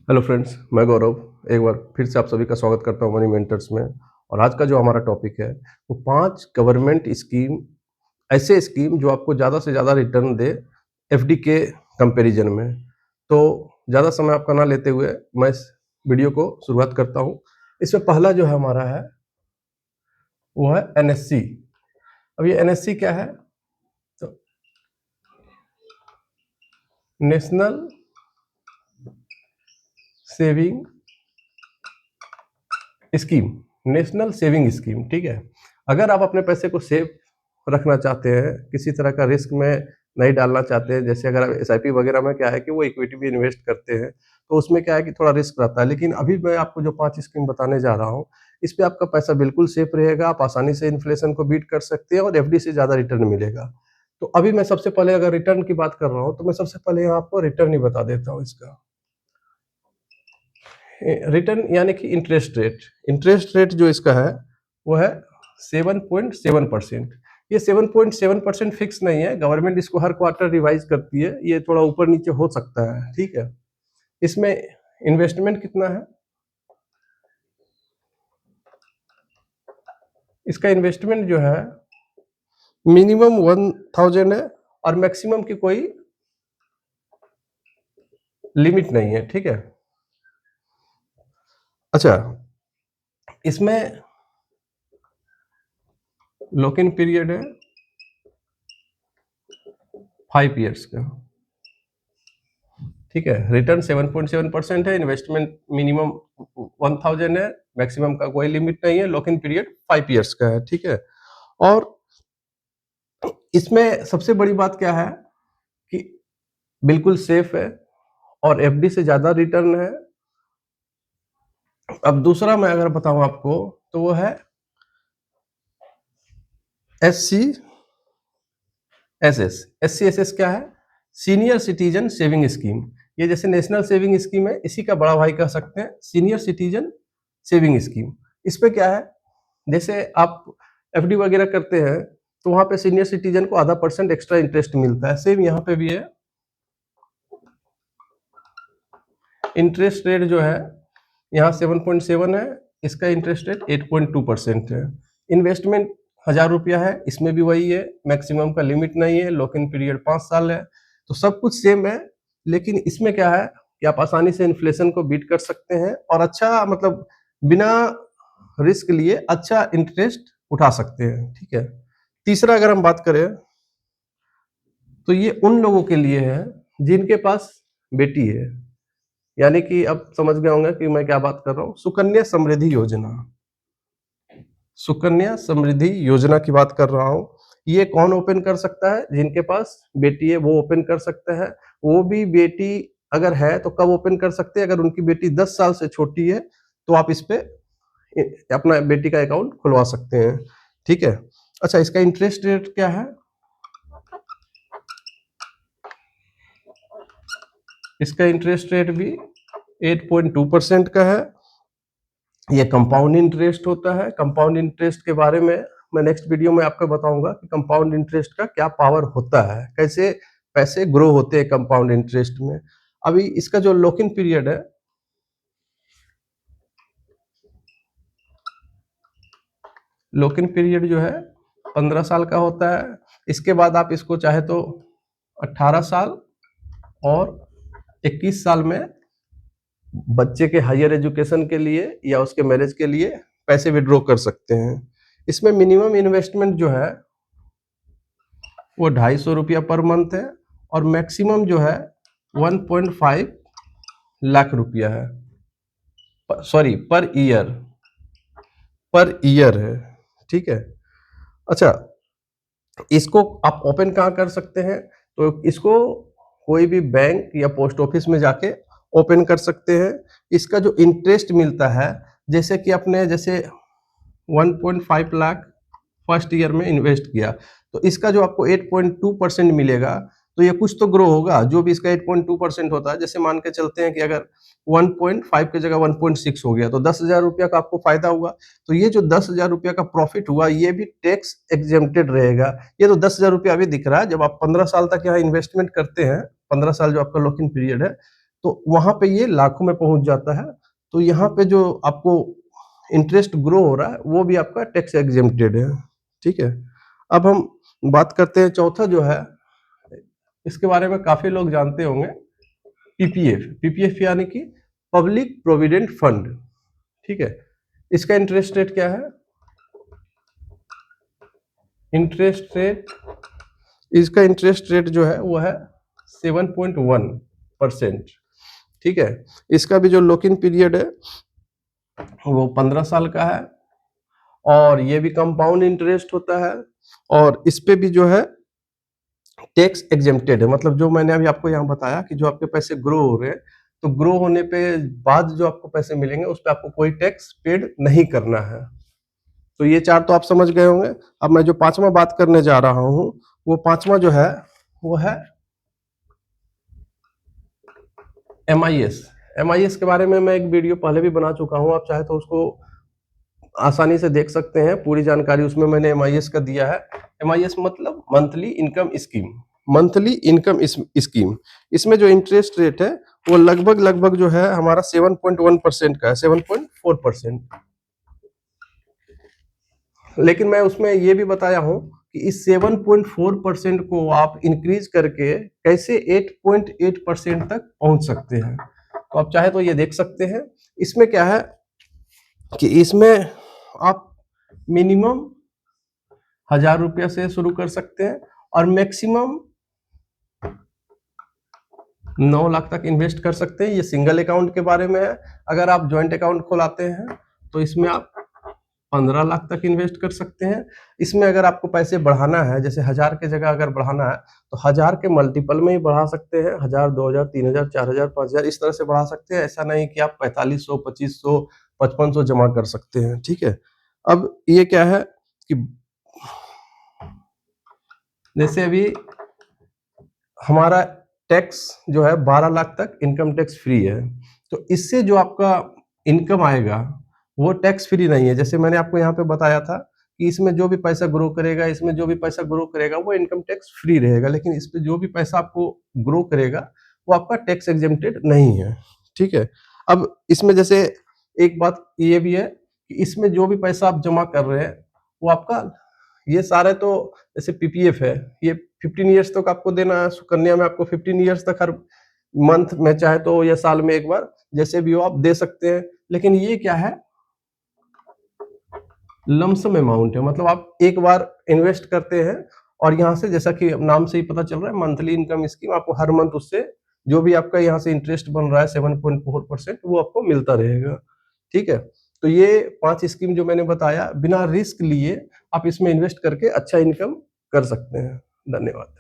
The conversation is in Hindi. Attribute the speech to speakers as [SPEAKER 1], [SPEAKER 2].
[SPEAKER 1] हेलो फ्रेंड्स, मैं गौरव एक बार फिर से आप सभी का स्वागत करता हूं मनी मेंटर्स में। और आज का जो हमारा टॉपिक है वो 5 गवर्नमेंट स्कीम, ऐसे स्कीम जो आपको ज़्यादा से ज़्यादा रिटर्न दे एफडी के कंपैरिजन में। तो ज़्यादा समय आपका ना लेते हुए मैं इस वीडियो को शुरुआत करता हूं। इसमें पहला जो है हमारा है वो है एनएससी। अब ये एनएससी क्या है? तो national saving scheme, national saving scheme, ठीक है। अगर आप अपने पैसे को सेव रखना चाहते हैं, किसी तरह का रिस्क में नहीं डालना चाहते हैं, जैसे अगर आप एसआईपी वगैरह में क्या है कि वो इक्विटी में इन्वेस्ट करते हैं, तो उसमें क्या है कि थोड़ा रिस्क रहता है। लेकिन अभी मैं आपको जो 5 स्कीम बताने जा रहा हूँ, इस पे आपका पैसा बिल्कुल सेफ रहेगा, आप आसानी से इन्फ्लेशन को बीट कर सकते हैं और एफडी से ज़्यादा रिटर्न मिलेगा। तो अभी मैं सबसे पहले अगर रिटर्न की बात कर रहा हूँ, तो मैं सबसे पहले यहाँ आपको रिटर्न ही बता देता हूँ इसका। रिटर्न यानी कि इंटरेस्ट रेट जो इसका है वो है 7.7%। ये 7.7% फिक्स नहीं है, गवर्नमेंट इसको हर क्वार्टर रिवाइज करती है, ये थोड़ा ऊपर नीचे हो सकता है, ठीक है। इसमें इन्वेस्टमेंट कितना है? इसका इन्वेस्टमेंट जो है मिनिमम 1000 है और मैक्सिमम की कोई लिमिट नहीं है, ठीक है। अच्छा, इसमें लॉक इन पीरियड है 5 ईयर्स का, ठीक है। रिटर्न 7.7% है, इन्वेस्टमेंट मिनिमम 1000 है, मैक्सिमम का कोई लिमिट नहीं है, लॉक इन पीरियड 5 ईयर्स का है, ठीक है। और इसमें सबसे बड़ी बात क्या है कि बिल्कुल सेफ है और एफडी से ज्यादा रिटर्न है। अब दूसरा मैं अगर बताऊं आपको तो वो है एस सी एस एस क्या है? Senior citizen saving scheme. ये जैसे नेशनल सेविंग स्कीम है, इसी का बड़ा भाई कह सकते हैं, सीनियर सिटीजन सेविंग स्कीम। इस पे क्या है, जैसे आप एफडी वगैरह करते हैं तो वहां पे सीनियर सिटीजन को ½ % एक्स्ट्रा इंटरेस्ट मिलता है, सेम यहाँ पे भी है। इंटरेस्ट रेट जो है यहाँ 7.7 है, इसका इंटरेस्ट रेट 8.2% है। इन्वेस्टमेंट 1000 रुपया है, इसमें भी वही है, मैक्सिमम का लिमिट नहीं है, लॉक इन पीरियड 5 साल है। तो सब कुछ सेम है, लेकिन इसमें क्या है कि आप आसानी से इन्फ्लेशन को बीट कर सकते हैं और अच्छा मतलब बिना रिस्क लिए अच्छा इंटरेस्ट उठा सकते हैं, ठीक है। तीसरा अगर हम बात करें तो ये उन लोगों के लिए है जिनके पास बेटी है, यानी कि अब समझ गए होंगे कि मैं क्या बात कर रहा हूँ। सुकन्या समृद्धि योजना, सुकन्या समृद्धि योजना की बात कर रहा हूँ। ये कौन ओपन कर सकता है? जिनके पास बेटी है वो ओपन कर सकता है। वो भी बेटी अगर है तो कब ओपन कर सकते हैं? अगर उनकी बेटी 10 साल से छोटी है तो आप इस पे अपना बेटी का अकाउंट खुलवा सकते हैं, ठीक है। अच्छा, इसका इंटरेस्ट रेट क्या है? इसका इंटरेस्ट रेट भी 8.2% का है। ये कंपाउंड इंटरेस्ट होता है। कंपाउंड इंटरेस्ट के बारे में मैं नेक्स्ट वीडियो में आपको बताऊंगा कि कंपाउंड इंटरेस्ट का क्या पावर होता है, कैसे पैसे ग्रो होते हैं कंपाउंड इंटरेस्ट में। अभी इसका जो लॉक इन पीरियड है, लॉक इन पीरियड जो है 15 साल का होता है। इसके बाद आप इसको चाहे तो 18 साल और 21 साल में बच्चे के हायर एजुकेशन के लिए या उसके मैरिज के लिए पैसे विड्रॉ कर सकते हैं। इसमें मिनिमम इन्वेस्टमेंट जो है वो 250 रुपया पर मंथ है और मैक्सिमम जो है 1.5 लाख रुपया है, सॉरी पर ईयर है, ठीक है। अच्छा, इसको आप ओपन कहाँ कर सकते हैं? तो इसको कोई भी बैंक या पोस्ट ऑफिस में जाके ओपन कर सकते हैं। इसका जो इंटरेस्ट मिलता है, जैसे कि अपने जैसे 1.5 लाख फर्स्ट ईयर में इन्वेस्ट किया तो इसका जो आपको 8.2% मिलेगा, तो ये कुछ तो ग्रो होगा। जो भी इसका 8.2% होता है, जैसे मान के चलते हैं कि अगर 1.5 की जगह 1.6 हो गया तो 10,000 रुपया का आपको फायदा हुआ। तो ये जो 10,000 रुपया का प्रॉफिट हुआ ये भी टैक्स एग्जेम्प्टेड रहेगा। ये तो 10,000 रुपया अभी दिख रहा है, जब आप 15 साल तक यहाँ इन्वेस्टमेंट करते हैं, 15 साल जो आपका लॉक इन पीरियड है, तो वहां पे ये लाखों में पहुंच जाता है। तो यहाँ पे जो आपको इंटरेस्ट ग्रो हो रहा है वो भी आपका टैक्स एग्जेम्प्टेड है। ठीक है, अब हम बात करते हैं चौथा जो है, इसके बारे में काफी लोग जानते होंगे, पीपीएफ। पीपीएफ यानी कि पब्लिक प्रोविडेंट फंड। ठीक है, इसका इंटरेस्ट रेट क्या है? इंटरेस्ट रेट, इसका इंटरेस्ट रेट जो है वो है 7.1%। ठीक है, इसका भी जो लॉक इन पीरियड है वो 15 साल का है, और ये भी कंपाउंड इंटरेस्ट होता है, और इस पे भी जो है टैक्स एग्जेम्प्टेड है। मतलब जो मैंने अभी आपको यहाँ बताया कि जो आपके पैसे ग्रो हो रहे हैं, तो ग्रो होने पे बाद जो आपको पैसे मिलेंगे उस पर आपको कोई टैक्स पेड नहीं करना है। तो ये चार तो आप समझ गए होंगे। अब मैं जो पांचवा बात करने जा रहा हूँ, वो पांचवा जो है वो है MIS। MIS के बारे में मैं एक वीडियो पहले भी बना चुका हूँ, आप चाहे तो उसको आसानी से देख सकते हैं, पूरी जानकारी उसमें मैंने MIS का दिया है। MIS मतलब monthly income scheme. Monthly income scheme, इसमें जो इंटरेस्ट रेट है वो लगभग जो है हमारा 7.1% का है, 7.4%। लेकिन मैं उसमें ये भी बताया हूं कि इस 7.4% को आप इंक्रीज करके कैसे 8.8% तक पहुंच सकते हैं। तो आप चाहे तो ये देख सकते हैं। इसमें क्या है कि इसमें आप मिनिमम 1000 रुपया से शुरू कर सकते हैं और मैक्सिमम 9 लाख तक इन्वेस्ट कर सकते हैं। ये सिंगल अकाउंट के बारे में है। अगर आप ज्वाइंट अकाउंट खोलाते हैं तो इसमें आप 15 लाख तक इन्वेस्ट कर सकते हैं। इसमें अगर आपको पैसे बढ़ाना है, जैसे 1000 की जगह अगर बढ़ाना है तो 1000 के मल्टीपल में ही बढ़ा सकते हैं। 1000, 2000, 3000, 4000, 5000 इस तरह से बढ़ा सकते हैं। ऐसा नहीं कि आप 4500, 2500, 5500 जमा कर सकते हैं। ठीक है, अब ये क्या है कि जैसे अभी हमारा टैक्स जो है 12 लाख तक इनकम टैक्स फ्री है, तो इससे जो आपका इनकम आएगा वो टैक्स फ्री नहीं है। जैसे मैंने आपको यहाँ पे बताया था कि इसमें जो भी पैसा ग्रो करेगा, इसमें जो भी पैसा ग्रो करेगा वो इनकम टैक्स फ्री रहेगा, लेकिन इस पे जो भी पैसा आपको ग्रो करेगा वो आपका टैक्स एग्जेम्प्टेड नहीं है। ठीक है, अब इसमें जैसे एक बात ये भी है कि इसमें जो भी पैसा आप जमा कर रहे हैं वो आपका, ये सारे तो जैसे पीपीएफ है, ये 15 ईयर्स तक आपको देना है। सुकन्या में आपको 15 ईयर्स तक हर मंथ में चाहे तो या साल में एक बार जैसे भी हो आप दे सकते हैं। लेकिन ये क्या है, लमसम अमाउंट है। मतलब आप एक बार इन्वेस्ट करते हैं और यहाँ से, जैसा कि नाम से ही पता चल रहा है, मंथली इनकम स्कीम, आपको हर मंथ उससे जो भी आपका यहाँ से इंटरेस्ट बन रहा है 7.4% वो आपको मिलता रहेगा। ठीक है, तो ये 5 स्कीम जो मैंने बताया बिना रिस्क लिए आप इसमें इन्वेस्ट करके अच्छा इनकम कर सकते हैं। धन्यवाद।